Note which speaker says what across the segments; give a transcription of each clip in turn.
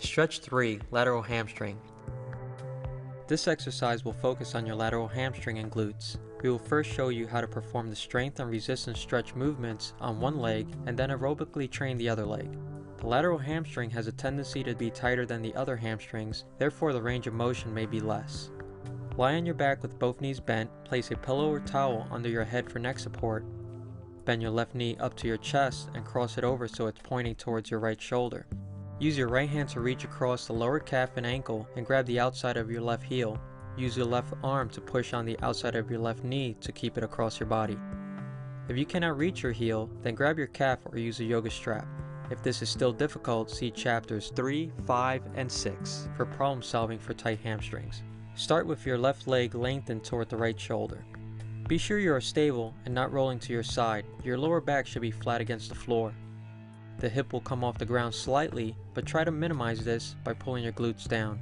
Speaker 1: Stretch 3, lateral hamstring. This exercise will focus on your lateral hamstring and glutes. We will first show you how to perform the strength and resistance stretch movements on one leg and then aerobically train the other leg. The lateral hamstring has a tendency to be tighter than the other hamstrings, therefore the range of motion may be less. Lie on your back with both knees bent, place a pillow or towel under your head for neck support. Bend your left knee up to your chest and cross it over so it's pointing towards your right shoulder. Use your right hand to reach across the lower calf and ankle and grab the outside of your left heel. Use your left arm to push on the outside of your left knee to keep it across your body. If you cannot reach your heel, then grab your calf or use a yoga strap. If this is still difficult, see chapters 3, 5, and 6 for problem solving for tight hamstrings. Start with your left leg lengthened toward the right shoulder. Be sure you are stable and not rolling to your side. Your lower back should be flat against the floor. The hip will come off the ground slightly, but try to minimize this by pulling your glutes down.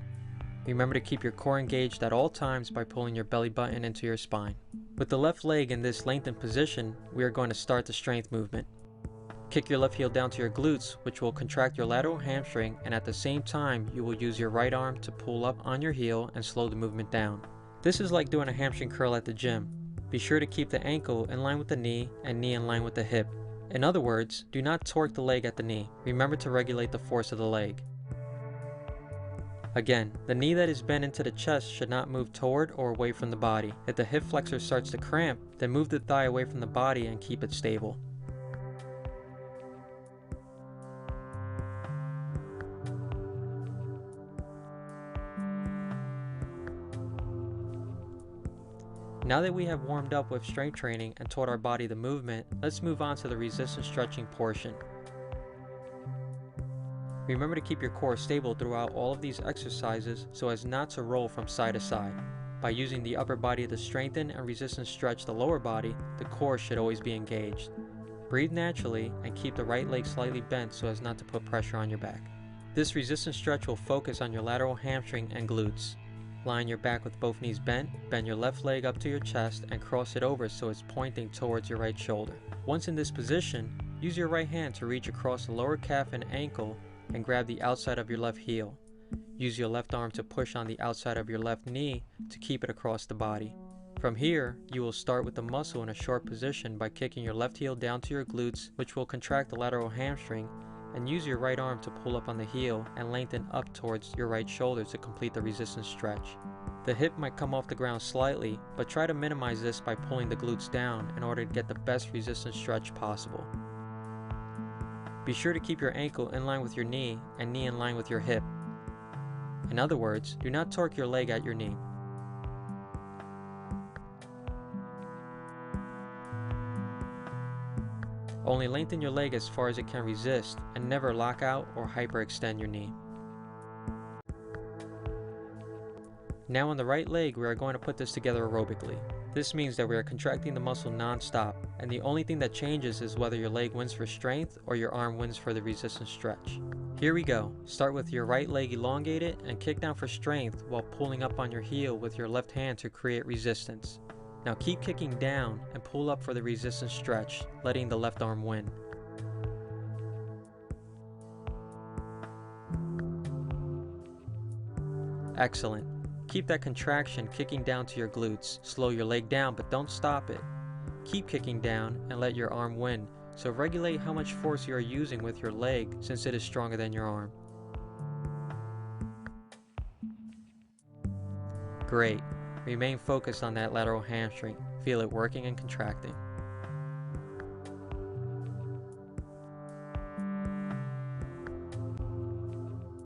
Speaker 1: Remember to keep your core engaged at all times by pulling your belly button into your spine. With the left leg in this lengthened position, we are going to start the strength movement. Kick your left heel down to your glutes, which will contract your lateral hamstring, and at the same time, you will use your right arm to pull up on your heel and slow the movement down. This is like doing a hamstring curl at the gym. Be sure to keep the ankle in line with the knee and knee in line with the hip. In other words, do not torque the leg at the knee. Remember to regulate the force of the leg. Again, the knee that is bent into the chest should not move toward or away from the body. If the hip flexor starts to cramp, then move the thigh away from the body and keep it stable. Now that we have warmed up with strength training and taught our body the movement, let's move on to the resistance stretching portion. Remember to keep your core stable throughout all of these exercises so as not to roll from side to side. By using the upper body to strengthen and resistance stretch the lower body, the core should always be engaged. Breathe naturally and keep the right leg slightly bent so as not to put pressure on your back. This resistance stretch will focus on your lateral hamstring and glutes. Lie on your back with both knees bent, bend your left leg up to your chest and cross it over so it's pointing towards your right shoulder. Once in this position, use your right hand to reach across the lower calf and ankle and grab the outside of your left heel. Use your left arm to push on the outside of your left knee to keep it across the body. From here, you will start with the muscle in a short position by kicking your left heel down to your glutes, which will contract the lateral hamstring, and use your right arm to pull up on the heel and lengthen up towards your right shoulder to complete the resistance stretch. The hip might come off the ground slightly, but try to minimize this by pulling the glutes down in order to get the best resistance stretch possible. Be sure to keep your ankle in line with your knee and knee in line with your hip. In other words, do not torque your leg at your knee. Only lengthen your leg as far as it can resist and never lock out or hyperextend your knee. Now on the right leg, we are going to put this together aerobically. This means that we are contracting the muscle non-stop, and the only thing that changes is whether your leg wins for strength or your arm wins for the resistance stretch. Here we go. Start with your right leg elongated and kick down for strength while pulling up on your heel with your left hand to create resistance. Now keep kicking down and pull up for the resistance stretch, letting the left arm win. Excellent. Keep that contraction kicking down to your glutes. Slow your leg down, but don't stop it. Keep kicking down and let your arm win, so regulate how much force you are using with your leg since it is stronger than your arm. Great. Remain focused on that lateral hamstring. Feel it working and contracting.